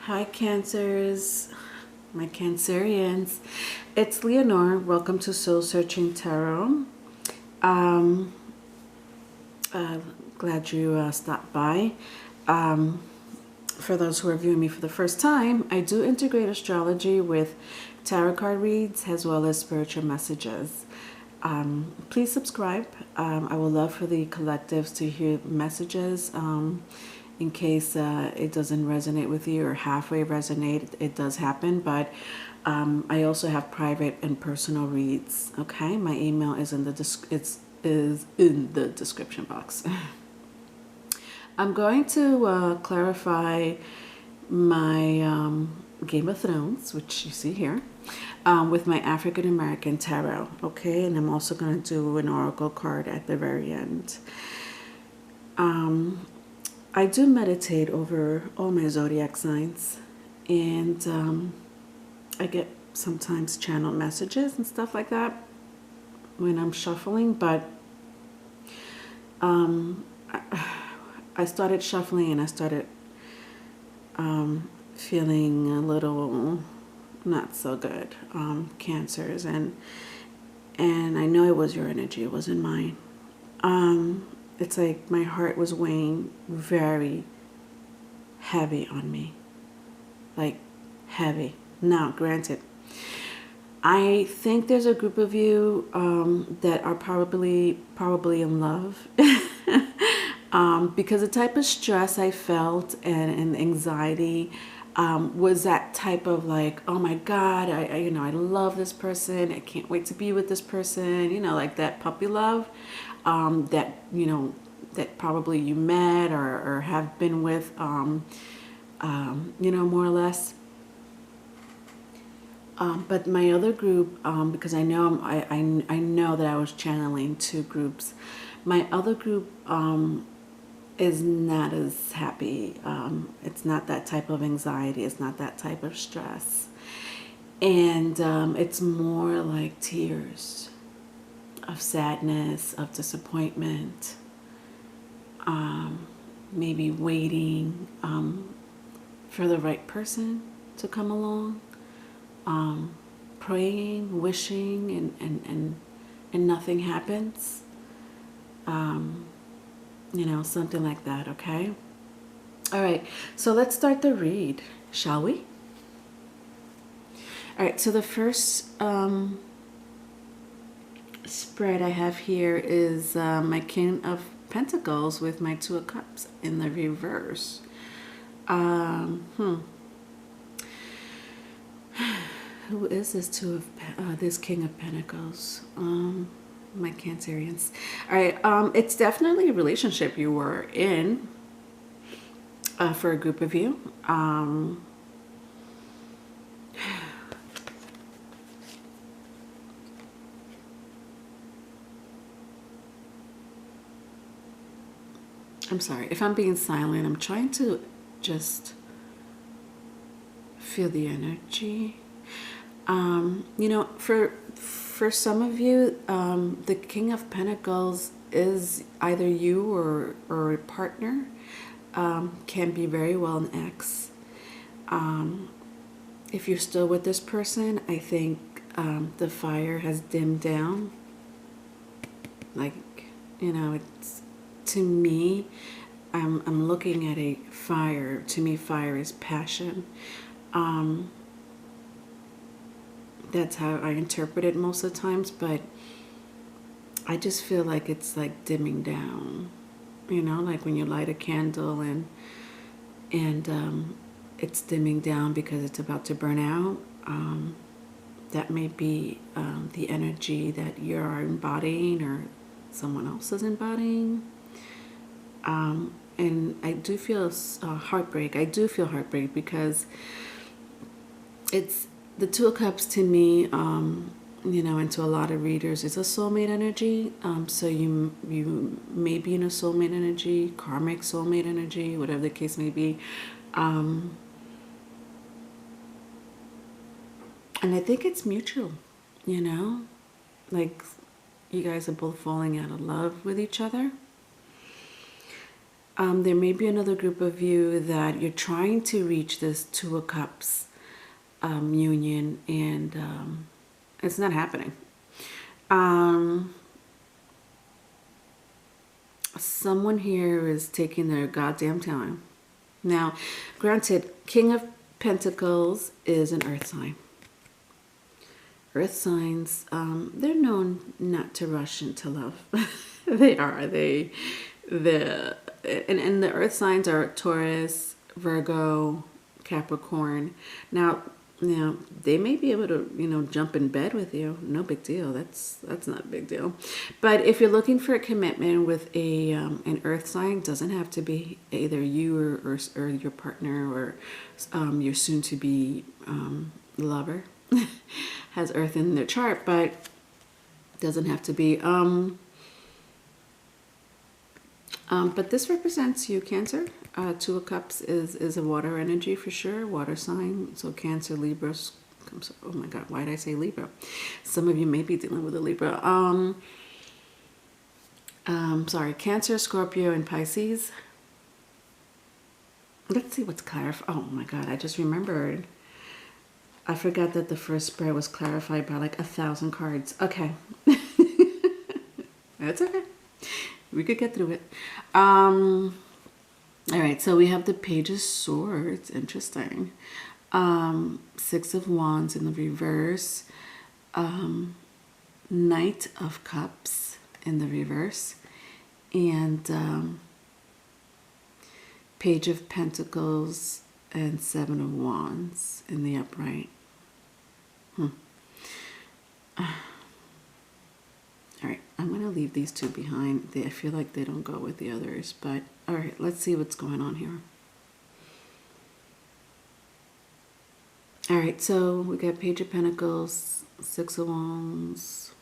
Hi Cancers, my Cancerians. It's Leonore. Welcome to Soul Searching Tarot. Um, Glad you stopped by. For those who are viewing me for the first time, I do integrate astrology with tarot card reads as well as spiritual messages. Please subscribe. I would love for the collectives to hear messages. In case it doesn't resonate with you or halfway resonate, it does happen. But I also have private and personal reads. Okay, my email is in the is in the description box. I'm going to clarify my Game of Thrones, which you see here, with my African American tarot. Okay, and I'm also going to do an oracle card at the very end. I do meditate over all my zodiac signs, and I get sometimes channeled messages and stuff like that when I'm shuffling, but I started shuffling and I started feeling a little not so good, Cancers, and I know it was your energy, it wasn't mine. It's like my heart was weighing very heavy on me, like heavy. Now, granted, I think there's a group of you that are probably in love. Because the type of stress I felt and anxiety was that type of like, oh my God, I love this person. I can't wait to be with this person. Like that puppy love that that probably you met or have been with, more or less. But my other group, because I know I know that I was channeling two groups. My other group is not as happy. It's not that type of anxiety. It's not that type of stress. And it's more like tears of sadness, of disappointment, maybe waiting for the right person to come along, praying, wishing, and nothing happens. Something like that, okay? All right, so let's start the read, shall we? All right, so the first spread I have here is my King of Pentacles with my Two of Cups in the reverse. Who is this this King of Pentacles? My Cancerians. All right, it's definitely a relationship you were in for a group of you. I'm sorry if I'm being silent. I'm trying to just feel the energy. For some of you, the King of Pentacles is either you or a partner. Can be very well an ex. If you're still with this person, I think the fire has dimmed down. Like, it's, to me, I'm looking at a fire. To me, fire is passion. That's how I interpret it most of the times, but I just feel like it's like dimming down, like when you light a candle and it's dimming down because it's about to burn out. That may be the energy that you're embodying or someone else is embodying. And I do feel heartbreak. I do feel heartbreak because it's the Two of Cups to me, and to a lot of readers, it's a soulmate energy. So you may be in a soulmate energy, karmic soulmate energy, whatever the case may be. And I think it's mutual, like you guys are both falling out of love with each other. There may be another group of you that you're trying to reach this Two of Cups union, and it's not happening. Someone here is taking their goddamn time. Now, granted, King of Pentacles is an earth sign. Earth signs, they're known not to rush into love. They are. And the earth signs are Taurus, Virgo, Capricorn. Now, they may be able to, jump in bed with you. No big deal. That's not a big deal. But if you're looking for a commitment with an earth sign, it doesn't have to be either you or your partner or your soon-to-be lover has earth in their chart, but it doesn't have to be. But this represents you, Cancer. Two of Cups is a water energy for sure, water sign. So Cancer, Libra. Oh my God, why did I say Libra? Some of you may be dealing with a Libra. Sorry, Cancer, Scorpio, and Pisces. Let's see what's clarified. Oh my God, I just remembered. I forgot that the first spread was clarified by like 1,000 cards. Okay. That's okay. We could get through it. All right, so we have the Page of Swords. Interesting. Six of Wands in the reverse. Knight of Cups in the reverse. And Page of Pentacles and Seven of Wands in the upright. All right, I'm going to leave these two behind. I feel like they don't go with the others, but all right, let's see what's going on here. All right, so we got Page of Pentacles, Six of Wands.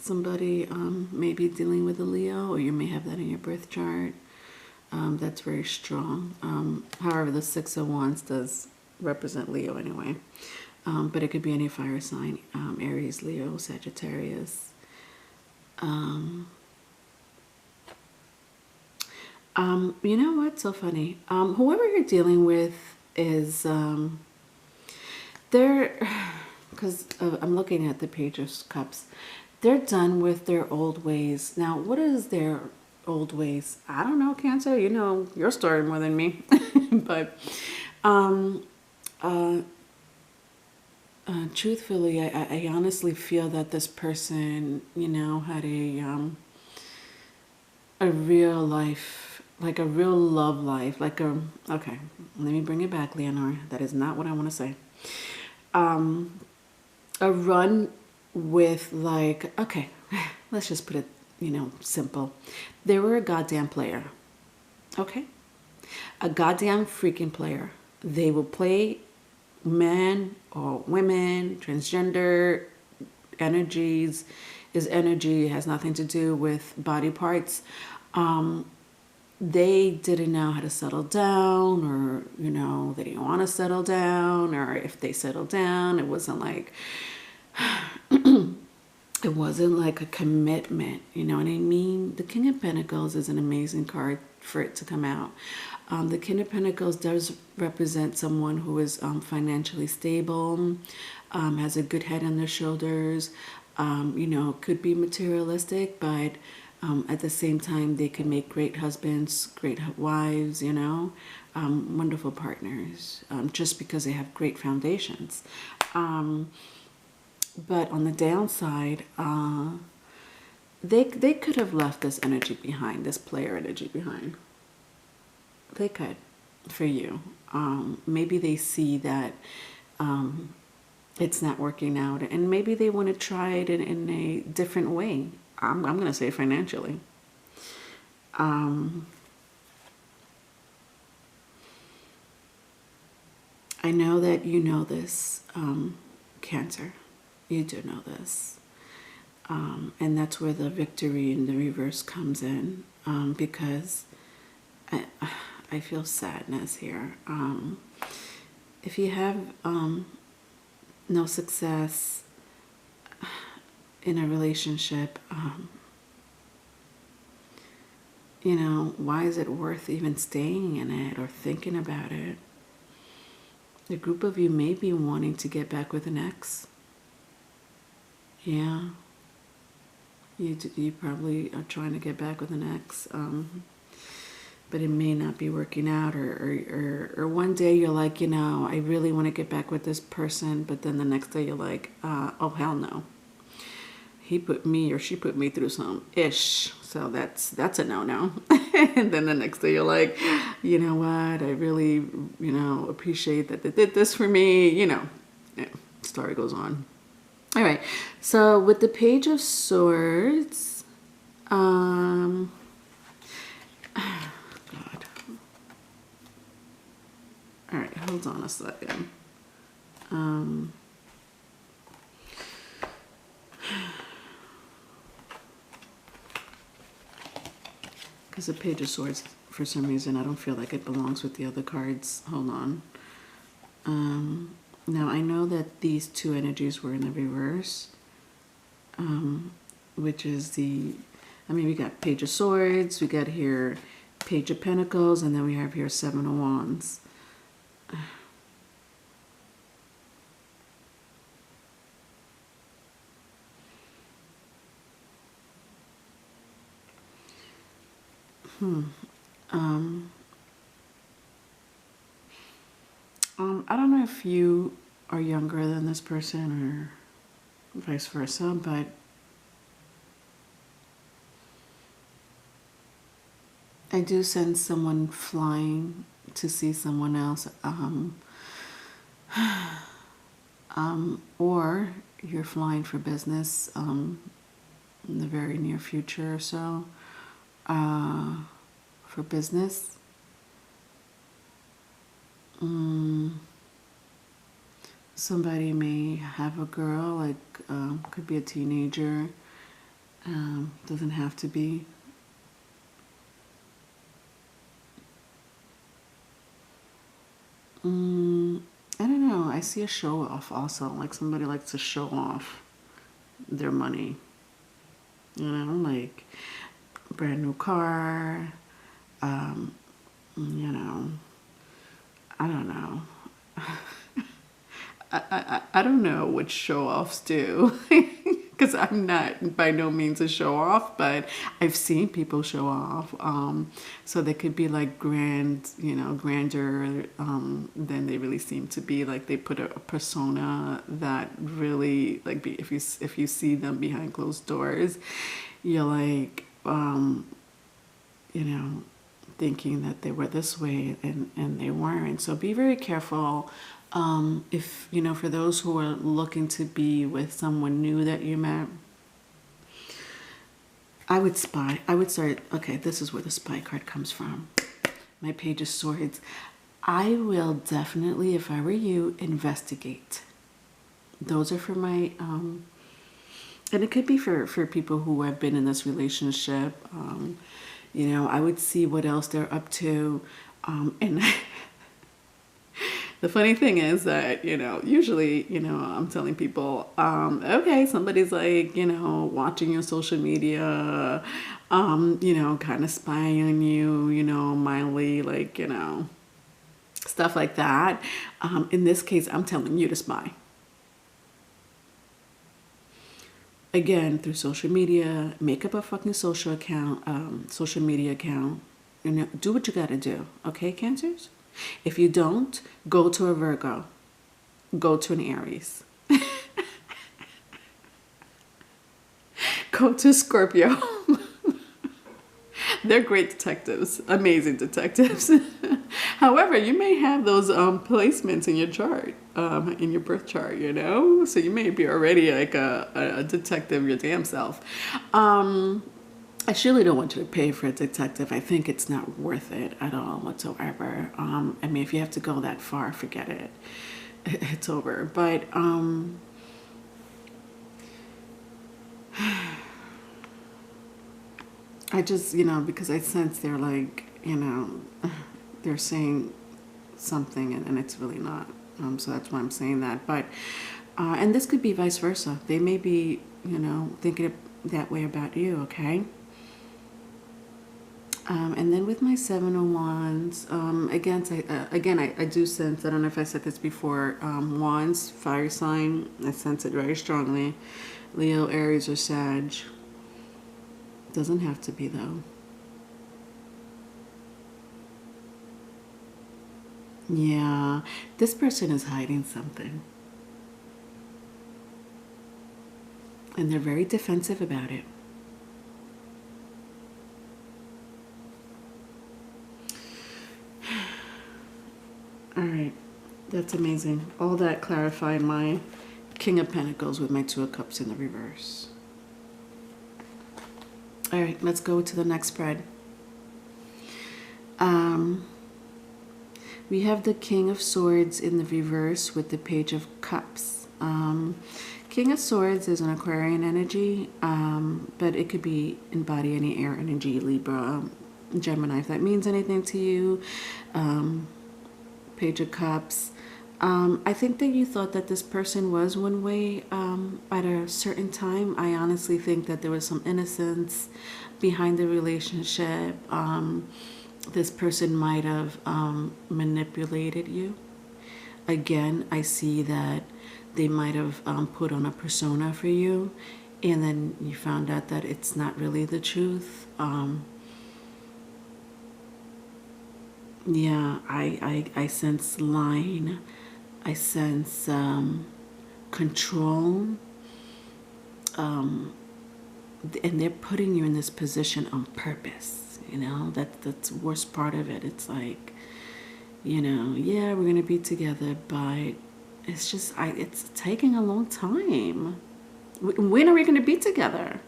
Somebody may be dealing with a Leo, or you may have that in your birth chart. That's very strong. However, the Six of Wands does represent Leo anyway. But it could be any fire sign, Aries, Leo, Sagittarius. You know what's so funny? Whoever you're dealing with is, because I'm looking at the Page of Cups, they're done with their old ways. Now, what is their old ways? I don't know, Cancer. You know your story more than me. But truthfully, I honestly feel that this person, had a real life, like a real love life, okay, let me bring it back, Leonor. That is not what I want to say. A run with okay, let's just put it, simple. They were a goddamn player. Okay? A goddamn freaking player. They will play men or women, transgender energies. Is energy, has nothing to do with body parts. They didn't know how to settle down, or, they didn't want to settle down, or if they settled down, it wasn't like, it wasn't like a commitment, you know what I mean? The King of Pentacles is an amazing card for it to come out. The King of Pentacles does represent someone who is financially stable, has a good head on their shoulders, could be materialistic, but at the same time, they can make great husbands, great wives, wonderful partners, just because they have great foundations. But on the downside, they could have left this energy behind, this player energy behind. They could, for you. Maybe they see that it's not working out, and maybe they want to try it in a different way. I'm going to say financially. I know that you know this, Cancer. You do know this. And that's where the victory in the reverse comes in, because I feel sadness here. if you have no success in a relationship, you know, why is it worth even staying in it or thinking about it? A group of you may be wanting to get back with an ex. Yeah. You probably are trying to get back with an ex, but it may not be working out, or one day you're like, you know, I really want to get back with this person, but then the next day you're like, oh hell no. He put me or she put me through some ish, so that's a no-no. And then the next day you're like, you know what, I really, you know, appreciate that they did this for me, you know. Yeah, story goes on. All right, so with the Page of Swords, God, all right, hold on a second. Because the Page of Swords, for some reason, I don't feel like it belongs with the other cards. Hold on. Now, I know that these two energies were in the reverse, which is the, I mean, we got Page of Swords, we got here Page of Pentacles, and then we have here Seven of Wands. I don't know if you are younger than this person or vice versa, but I do sense someone flying to see someone else, or you're flying for business in the very near future or so, for business. Somebody may have a girl, like could be a teenager, doesn't have to be. I don't know, I see a show off also, like somebody likes to show off their money, you know, like brand new car, you know, I don't know. I don't know what show-offs do, because I'm not by no means a show-off, but I've seen people show off. So they could be like grand, you know, grander than they really seem to be. Like they put a persona that really, like, if you see them behind closed doors, you're like, you know, thinking that they were this way and they weren't. So be very careful. If, you know, for those who are looking to be with someone new that you met, I would spy. I would start, okay, this is where the spy card comes from. My Page of Swords. I will definitely, if I were you, investigate. Those are for my, and it could be for people who have been in this relationship. You know, I would see what else they're up to. And the funny thing is that, you know, usually, you know, I'm telling people, okay, somebody's like, you know, watching your social media, you know, kind of spying on you, you know, mildly, like, you know, stuff like that. In this case, I'm telling you to spy. Again, through social media, make up a fucking social media account. You know, do what you gotta do, okay, Cancers? If you don't, go to a Virgo. Go to an Aries. Go to Scorpio. They're great detectives, amazing detectives. However, you may have those placements in your chart, in your birth chart, you know? So you may be already like a detective your damn self. I surely don't want you to pay for a detective. I think it's not worth it at all whatsoever. I mean, if you have to go that far, forget it. It's over. But I just, you know, because I sense they're like, you know, they're saying something, and it's really not. So that's why I'm saying that. But and this could be vice versa. They may be, you know, thinking that way about you. Okay. And then with my Seven of Wands, again, I do sense, I don't know if I said this before, Wands, fire sign, I sense it very strongly. Leo, Aries, or Sag. Doesn't have to be, though. Yeah, this person is hiding something. And they're very defensive about it. All right, that's amazing. All that clarified my King of Pentacles with my Two of Cups in the reverse. All right, let's go to the next spread. We have the King of Swords in the reverse with the Page of Cups. King of Swords is an Aquarian energy, but it could be embody any air energy, Libra, Gemini, if that means anything to you. Page of Cups. I think that you thought that this person was one way at a certain time. I honestly think that there was some innocence behind the relationship. This person might have manipulated you. Again, I see that they might have put on a persona for you, and then you found out that it's not really the truth. Yeah, I sense lying. I sense control. And they're putting you in this position on purpose. You know, that's the worst part of it. It's like, you know, yeah, we're gonna be together, but it's just, it's taking a long time. When are we gonna be together?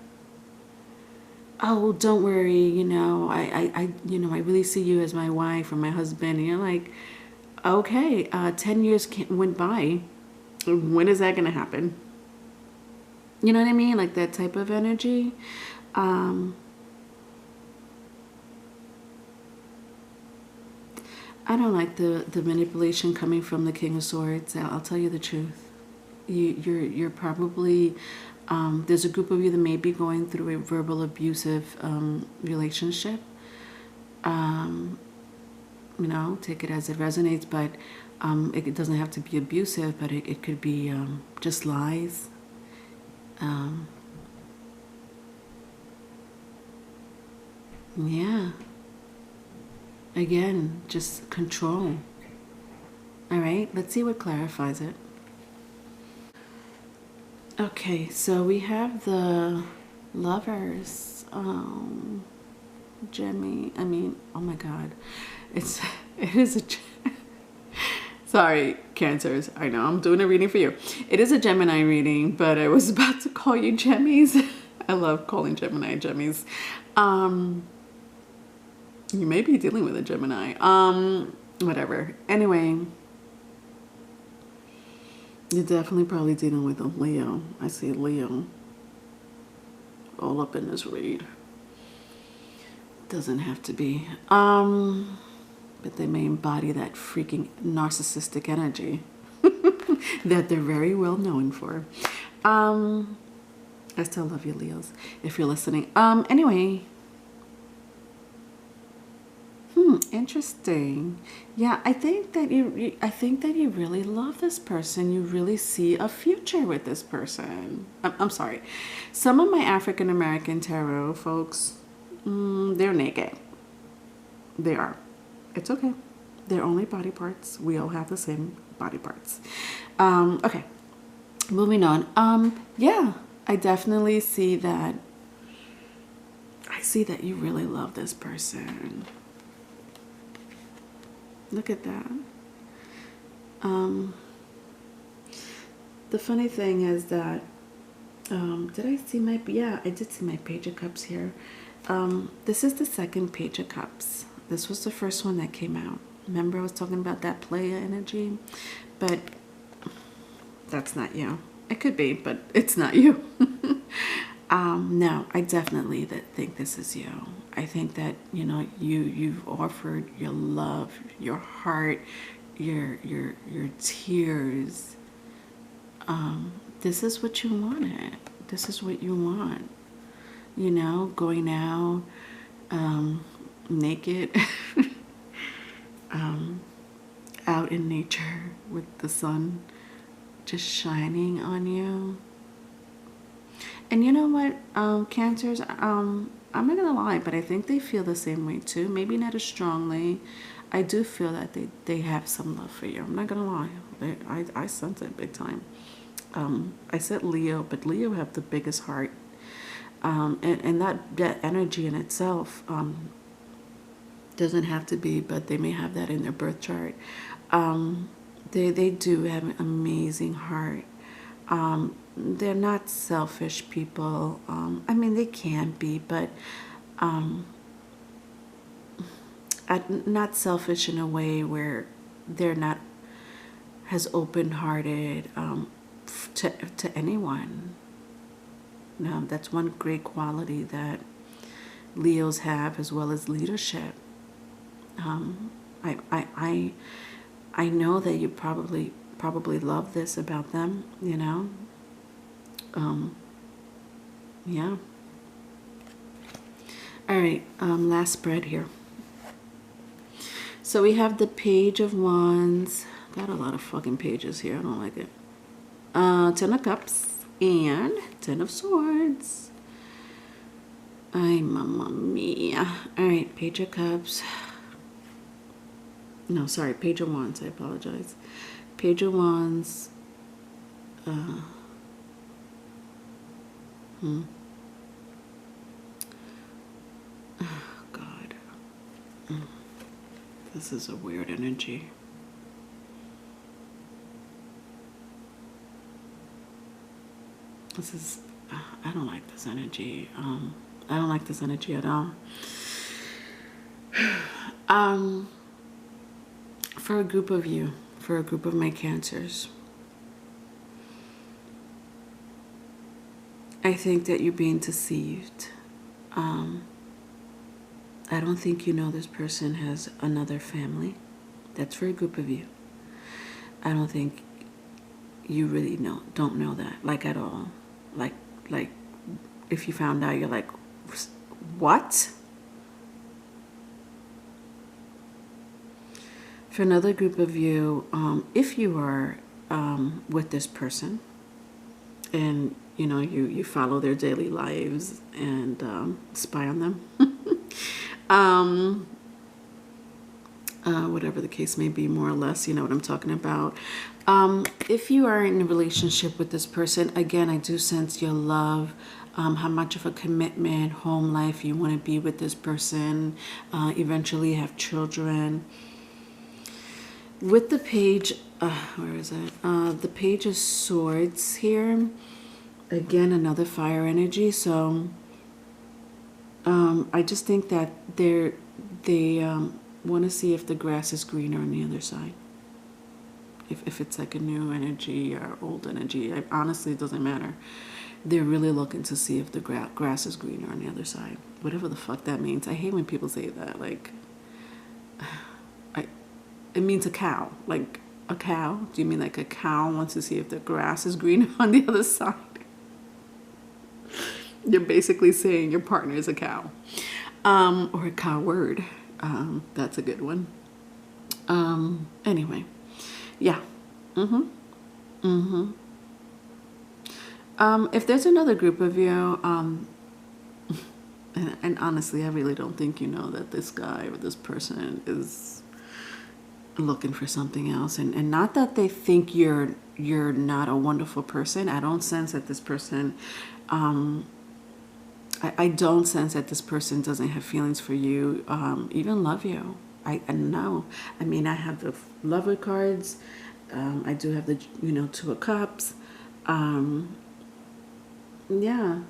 Oh, don't worry, you know, I really see you as my wife or my husband. And you're like, okay, 10 years went by. When is that gonna happen? You know what I mean? Like that type of energy. I don't like the manipulation coming from the King of Swords. I'll tell you the truth. You're probably, there's a group of you that may be going through a verbal abusive relationship. You know, take it as it resonates, but it doesn't have to be abusive, but it could be just lies. Yeah. Again, just control. All right, let's see what clarifies it. Okay, so we have the Lovers. Jimmy, I mean, oh my God. It is a, sorry, Cancers. I know, I'm doing a reading for you. It is a Gemini reading, but I was about to call you Gemmies. I love calling Gemini Gemmies. You may be dealing with a Gemini. Whatever. Anyway, you're definitely probably dealing with a Leo. I see Leo all up in this read. Doesn't have to be. But they may embody that freaking narcissistic energy that they're very well known for. I still love you, Leos, if you're listening. Anyway. Interesting. Yeah, I think that you really love this person. You really see a future with this person. I'm sorry. Some of my African American tarot folks, they're naked. They are. It's okay. They're only body parts. We all have the same body parts. Okay. Moving on. Yeah, I definitely see that. I see that you really love this person. Look at that. The funny thing is that, did I see my, yeah, I did see my Page of Cups here. This is the second Page of Cups. This was the first one that came out. Remember I was talking about that player energy? But that's not you. It could be, but it's not you. No, I definitely think this is you. I think that, you know, you've offered your love, your heart your tears. This is what you wanted. This is what you want. You know, going out naked, out in nature with the sun just shining on you. And you know what, Cancers, I'm not gonna lie, but I think they feel the same way too. Maybe not as strongly. I do feel that they have some love for you. I'm not gonna lie. I sense it big time. I said Leo, but Leo have the biggest heart. And that energy in itself doesn't have to be, but they may have that in their birth chart. They do have an amazing heart. They're not selfish people. I mean, they can be, but not selfish in a way where they're not as open-hearted to anyone. No, that's one great quality that Leos have, as well as leadership. I know that you probably love this about them, you know. Yeah. All right, last spread here. So we have the Page of Wands. Got a lot of fucking pages here. I don't like it. 10 of Cups and 10 of Swords. Ay, mamma mia. All right, Page of Cups. No, sorry, Page of Wands. I apologize. Page of Wands. Oh, God. This is a weird energy. This is, I don't like this energy. I don't like this energy at all. For a group of you, for a group of my Cancers, I think that you're being deceived. I don't think you know this person has another family. That's for a group of you. I don't think you really don't know that, like, at all. Like if you found out, you're like, what? For another group of you, if you are with this person and you know you follow their daily lives and spy on them, whatever the case may be, more or less, you know what I'm talking about. If you are in a relationship with this person, again, I do sense your love, how much of a commitment, home life you want to be with this person, eventually have children. With the Page, where is it? The Page of Swords here. Again, another fire energy. So I just think that they want to see if the grass is greener on the other side. If it's like a new energy or old energy, honestly, it doesn't matter. They're really looking to see if the grass is greener on the other side. Whatever the fuck that means. I hate when people say that. Like, it means a cow. Like, a cow? Do you mean like a cow wants to see if the grass is greener on the other side? You're basically saying your partner is a cow. Or a coward. That's a good one. Anyway. Yeah. If there's another group of you, and honestly, I really don't think you know that this guy or this person is looking for something else, and not that they think you're not a wonderful person. I don't sense that this person, I don't sense that this person doesn't have feelings for you, even love you. I know. I mean, I have the lover cards. I do have the, you know, 2 of Cups. Yeah.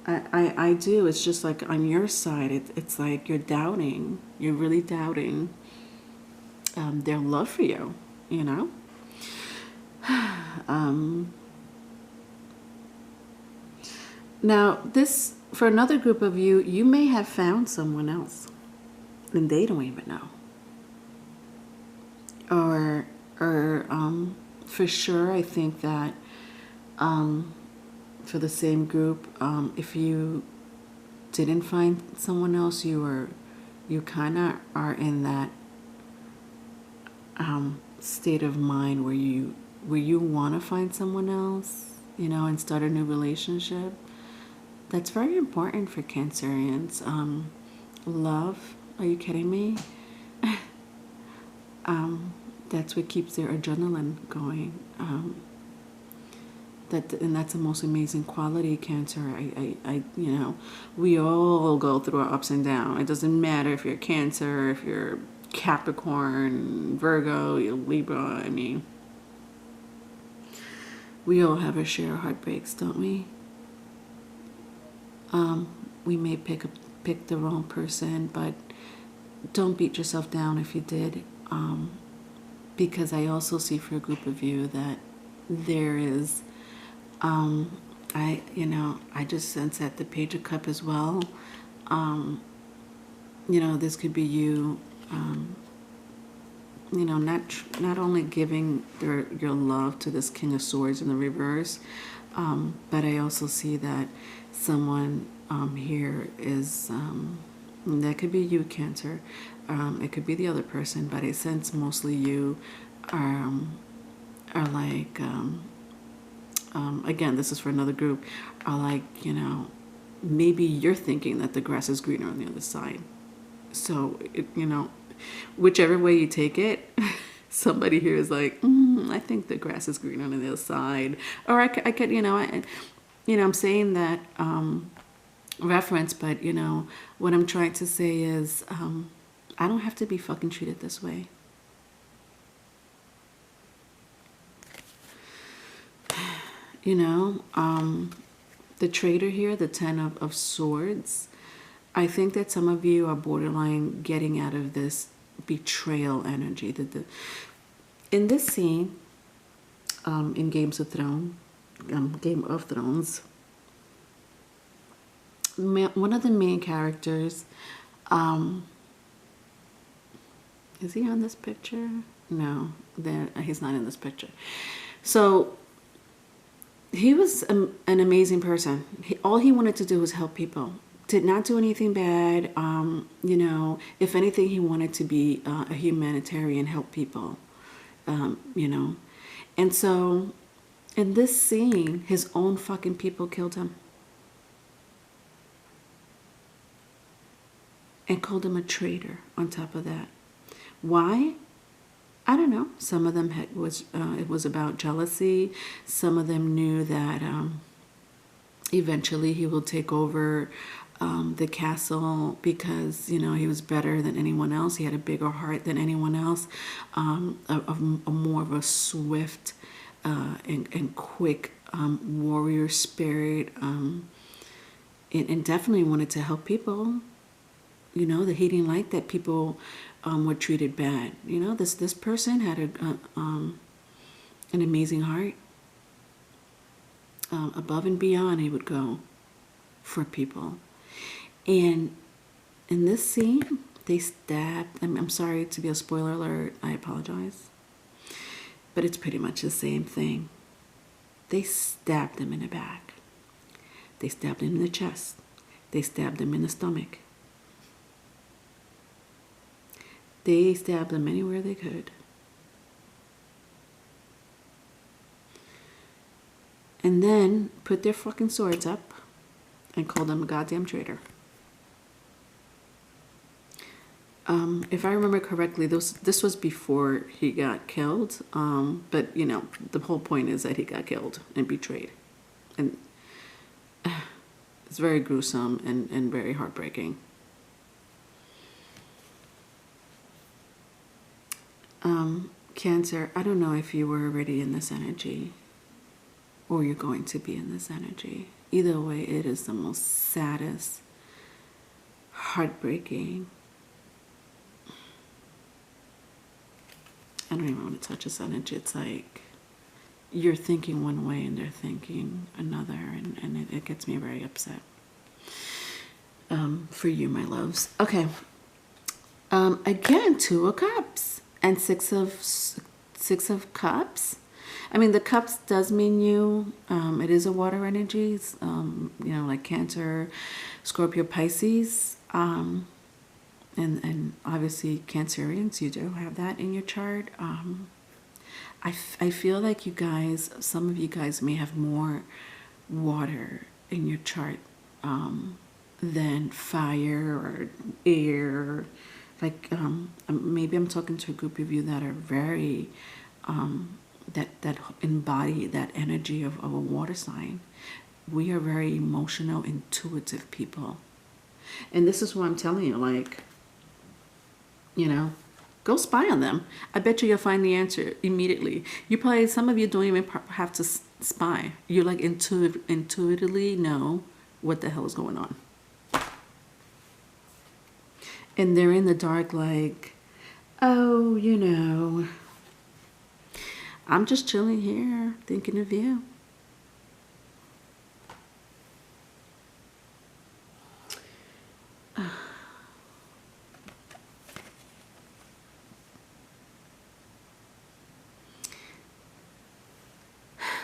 I do. It's just like on your side, it's like you're doubting. You're really doubting their love for you, you know? Now, this, for another group of you, you may have found someone else, and they don't even know. or for sure, I think that for the same group, if you didn't find someone else, you kind of are in that state of mind where you want to find someone else, and start a new relationship. That's very important for Cancerians. Love, are you kidding me? That's what keeps their adrenaline going. And that's the most amazing quality, Cancer. We all go through our ups and downs. It doesn't matter if you're Cancer, if you're Capricorn, Virgo, Libra. I mean, we all have our share of heartbreaks, don't we? We may pick the wrong person, but don't beat yourself down if you did, because I also see for a group of you that there is, I just sense at the Page of Cups as well. This could be you, not only giving your love to this King of Swords in the reverse, but I also see that someone here is, that could be you, Cancer. It could be the other person, but I sense mostly you are like, again, this is for another group, are like, maybe you're thinking that the grass is greener on the other side. So, whichever way you take it, somebody here is like, I think the grass is greener on the other side. Or I could, I'm saying that reference, but, what I'm trying to say is, I don't have to be fucking treated this way. The traitor here, the Ten of Swords, I think that some of you are borderline getting out of this betrayal energy. In this scene, in Game of Thrones, one of the main characters, is he on this picture? No, he's not in this picture. So he was an amazing person. All he wanted to do was help people. Did not do anything bad. If anything, he wanted to be a humanitarian, help people. And so in this scene, his own fucking people killed him and called him a traitor on top of that. Why? I don't know. Some of them it was about jealousy. Some of them knew that eventually he will take over the castle because, he was better than anyone else. He had a bigger heart than anyone else, a more of a swift and quick warrior spirit, and definitely wanted to help people. That he didn't like that people were treated bad. This person had an amazing heart. Above and beyond, he would go for people. And in this scene, they stabbed. I'm sorry to be a spoiler alert. I apologize. But it's pretty much the same thing. They stabbed him in the back. They stabbed him in the chest. They stabbed him in the stomach. They stabbed him anywhere they could. And then put their fucking swords up and called him a goddamn traitor. If I remember correctly, this was before he got killed. But, the whole point is that he got killed and betrayed. And it's very gruesome and very heartbreaking. Cancer, I don't know if you were already in this energy or you're going to be in this energy. Either way, it is the most saddest, heartbreaking. I don't even want to touch this energy. It's like you're thinking one way and they're thinking another, and it gets me very upset. For you, my loves. Okay. Again, Two of Cups. and Six of Cups. I mean, the cups does mean you. It is a water energy. You know, like Cancer, Scorpio, Pisces, and obviously Cancerians. You do have that in your chart. I feel like you guys, some of you guys may have more water in your chart than fire or air. Like maybe I'm talking to a group of you that are very that embody that energy of a water sign. We are very emotional, intuitive people, and this is what I'm telling you. Like, you know, go spy on them. I bet you'll find the answer immediately. You probably, some of you don't even have to spy. You like intuitively know what the hell is going on. And they're in the dark like, oh, you know, I'm just chilling here thinking of you.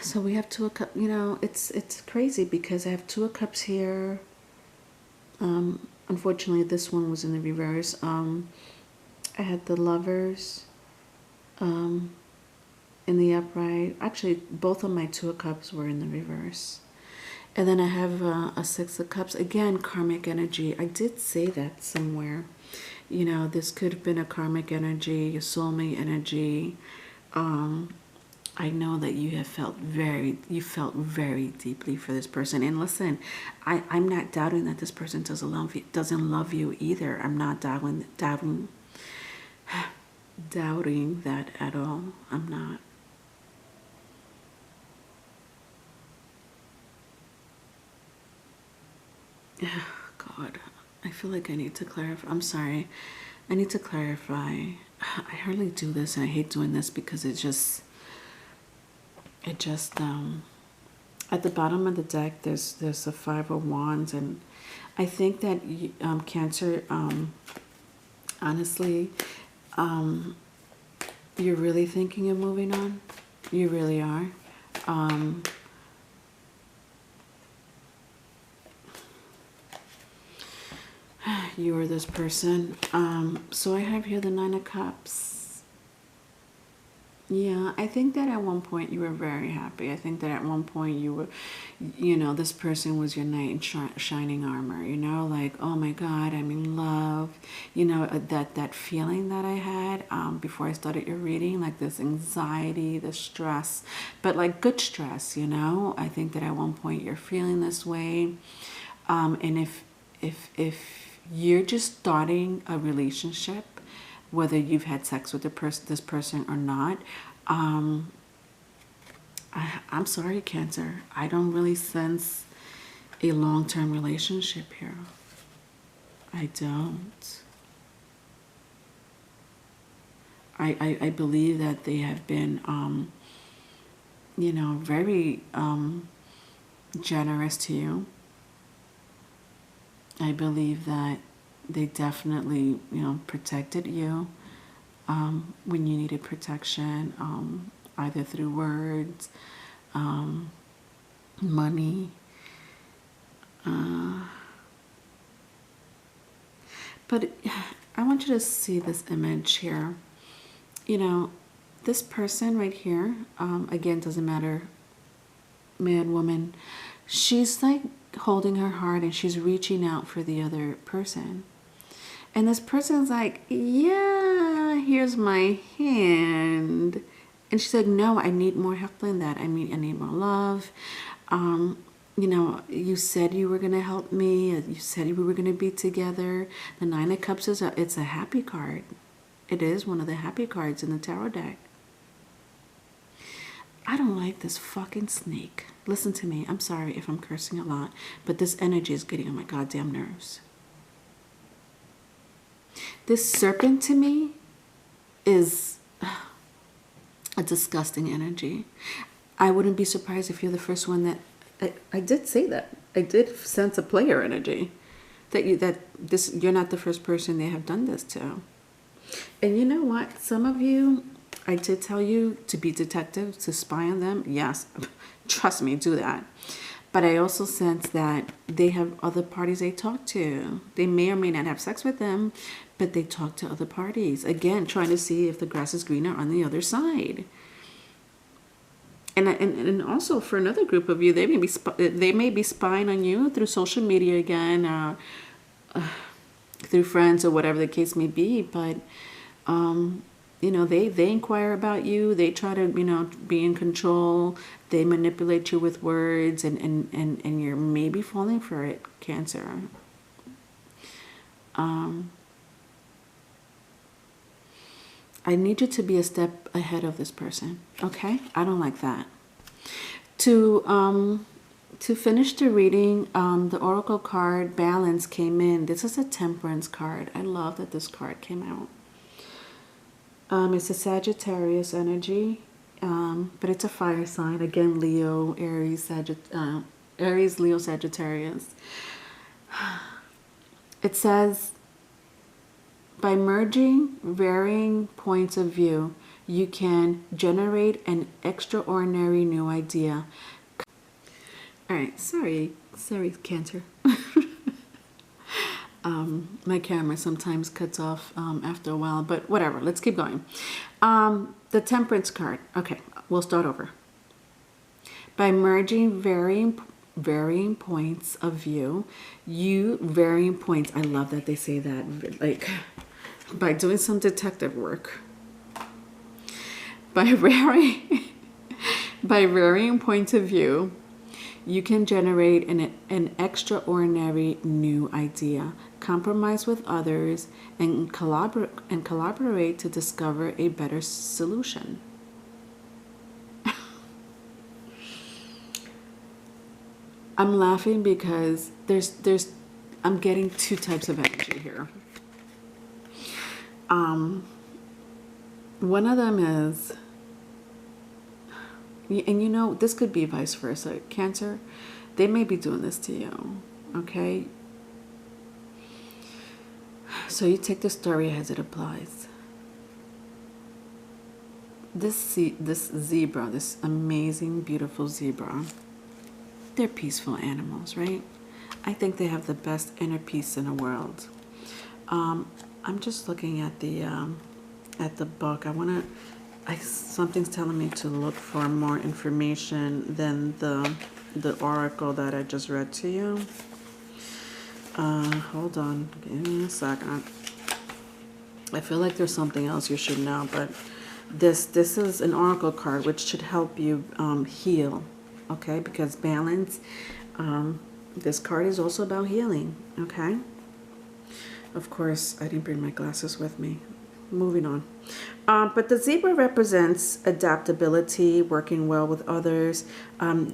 So we have Two of Cups. You know, it's crazy because I have Two of Cups here. Unfortunately, this one was in the reverse. I had the Lovers in the upright. Actually, both of my Two of Cups were in the reverse. And then I have a Six of Cups. Again, karmic energy. I did say that somewhere. You know, this could have been a karmic energy, a soulmate energy. I know that you felt very deeply for this person. And listen, I'm not doubting that this person doesn't love you either. I'm not doubting that at all. I'm not. God, I feel like I need to clarify. I'm sorry. I need to clarify. I hardly do this, and I hate doing this because it just at the bottom of the deck there's a Five of Wands, and I think that Cancer, honestly, you're really thinking of moving on. You really are. You are this person. So I have here the Nine of Cups. Yeah, I think that at one point you were very happy. I think that at one point you were, you know, this person was your knight in shining armor, you know, like, oh my God, I'm in love. You know, that feeling that I had before I started your reading, like this anxiety, this stress, but like good stress, you know. I think that at one point you're feeling this way. And if you're just starting a relationship, whether you've had sex with this person or not, I'm sorry, Cancer. I don't really sense a long-term relationship here. I don't. I believe that they have been, you know, very generous to you. I believe that they definitely, you know, protected you when you needed protection, either through words, money. But I want you to see this image here. You know, this person right here, again, doesn't matter, man, woman, she's like holding her heart and she's reaching out for the other person. And this person's like, yeah, here's my hand. And she's like, no, I need more help than that. I mean, I need more love. You know, you said you were going to help me. You said we were going to be together. The Nine of Cups it's a happy card. It is one of the happy cards in the tarot deck. I don't like this fucking snake. Listen to me. I'm sorry if I'm cursing a lot, but this energy is getting on my goddamn nerves. This serpent to me is a disgusting energy. I wouldn't be surprised if you're the first one that I did say that. I did sense a player energy. You're not the first person they have done this to. And you know what? Some of you, I did tell you to be detectives, to spy on them. Yes, trust me, do that. But I also sense that they have other parties they talk to. They may or may not have sex with them, but they talk to other parties. Again, trying to see if the grass is greener on the other side. And also for another group of you, they may be spying on you through social media again, through friends or whatever the case may be. But you know, they inquire about you. They try to, you know, be in control. They manipulate you with words, and you're maybe falling for it, Cancer. I need you to be a step ahead of this person, okay? I don't like that. To finish the reading, the Oracle card Balance came in. This is a Temperance card. I love that this card came out. It's a Sagittarius energy, but it's a fire sign. Again, Leo, Aries, Aries, Leo, Sagittarius. It says, by merging varying points of view, you can generate an extraordinary new idea. All right, sorry, Cancer. My camera sometimes cuts off after a while, but whatever, let's keep going. The Temperance card. Okay, we'll start over. By merging varying points of view, varying points, I love that they say that, like, by doing some detective work, by varying points of view, you can generate an extraordinary new idea, compromise with others, and collaborate to discover a better solution. I'm laughing because I'm getting two types of energy here. One of them is, and you know, this could be vice versa. Cancer, they may be doing this to you, okay? So you take the story as it applies. This zebra, this amazing, beautiful zebra, they're peaceful animals, right? I think they have the best inner peace in the world. I'm just looking at the book. Something's telling me to look for more information than the oracle that I just read to you. Hold on, give me a second. I feel like there's something else you should know, but this is an oracle card which should help you heal, okay? Because balance, this card is also about healing, okay? Of course, I didn't bring my glasses with me. Moving on. But the zebra represents adaptability, working well with others,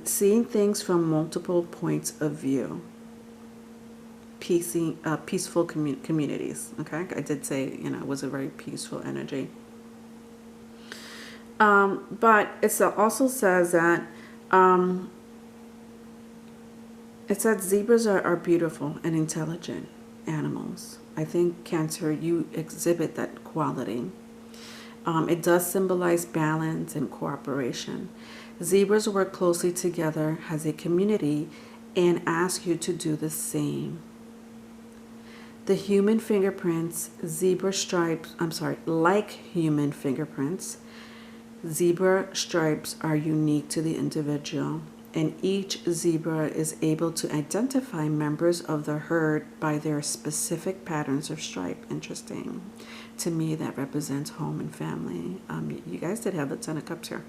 seeing things from multiple points of view. Peaceful communities. Okay, I did say, you know, it was a very peaceful energy. But it also says that zebras are beautiful and intelligent animals. I think, Cancer, you exhibit that quality. It does symbolize balance and cooperation. Zebras work closely together as a community and ask you to do the same. The human fingerprints, like human fingerprints, zebra stripes are unique to the individual, and each zebra is able to identify members of the herd by their specific patterns of stripe. Interesting. To me, that represents home and family. You guys did have the Ten of Cups here.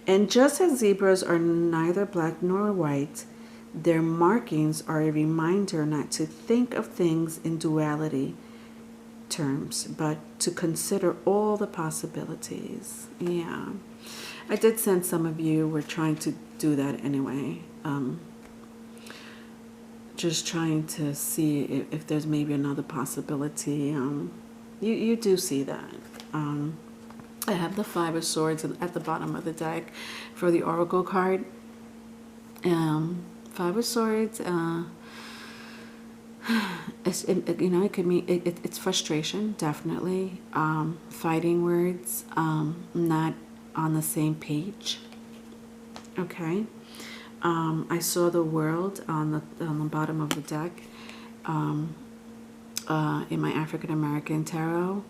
And just as zebras are neither black nor white, their markings are a reminder not to think of things in duality terms, but to consider all the possibilities. Yeah. I did sense some of you were trying to do that anyway. Just trying to see if there's maybe another possibility. You do see that. I have the Five of Swords at the bottom of the deck for the Oracle card. Five of Swords, You know, it could mean it's frustration, definitely. Fighting words, not on the same page. Okay. I saw the world on the bottom of the deck. In my African American tarot,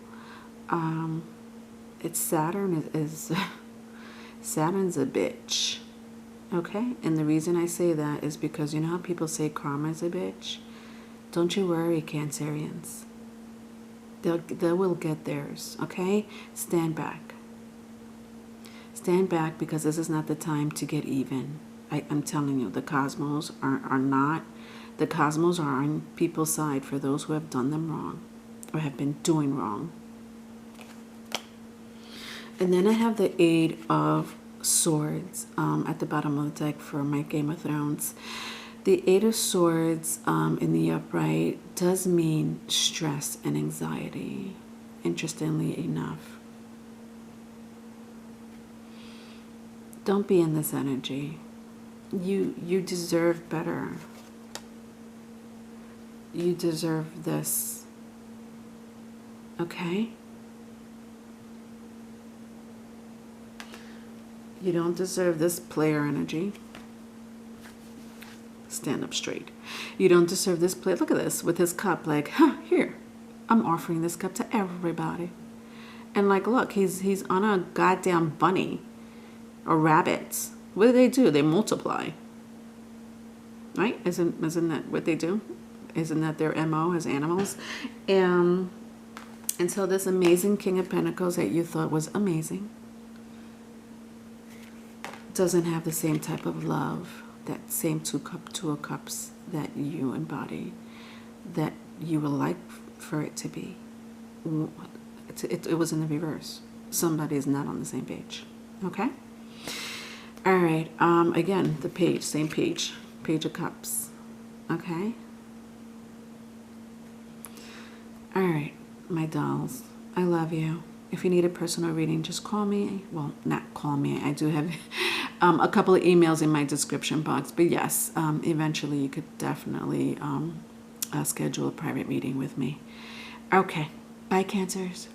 it's Saturn is Saturn's a bitch. Okay, and the reason I say that is because you know how people say karma is a bitch. Don't you worry, Cancerians. They will get theirs. Okay, stand back. Stand back, because this is not the time to get even. I'm telling you, the cosmos are not. The cosmos are on people's side for those who have done them wrong or have been doing wrong. And then I have the Eight of Swords at the bottom of the deck for my Game of Thrones. The Eight of Swords in the upright does mean stress and anxiety, interestingly enough. Don't be in this energy. You deserve better. You deserve this. Okay? You don't deserve this player energy. Stand up straight. You don't deserve this player. Look at this with his cup, like, huh, here. I'm offering this cup to everybody. And like, look, he's on a goddamn bunny or rabbits. What do? They multiply. Right? Isn't that what they do? Isn't that their MO as animals? And so this amazing King of Pentacles that you thought was amazing doesn't have the same type of love, that same two of cups that you embody, that you would like for it to be. It was in the reverse. Somebody is not on the same page. Okay? All right. Again, the page, same page. Page of Cups. Okay? All right, my dolls. I love you. If you need a personal reading, just call me. Well, not call me. I do have a couple of emails in my description box. But yes, eventually you could definitely schedule a private meeting with me. Okay. Bye, Cancers.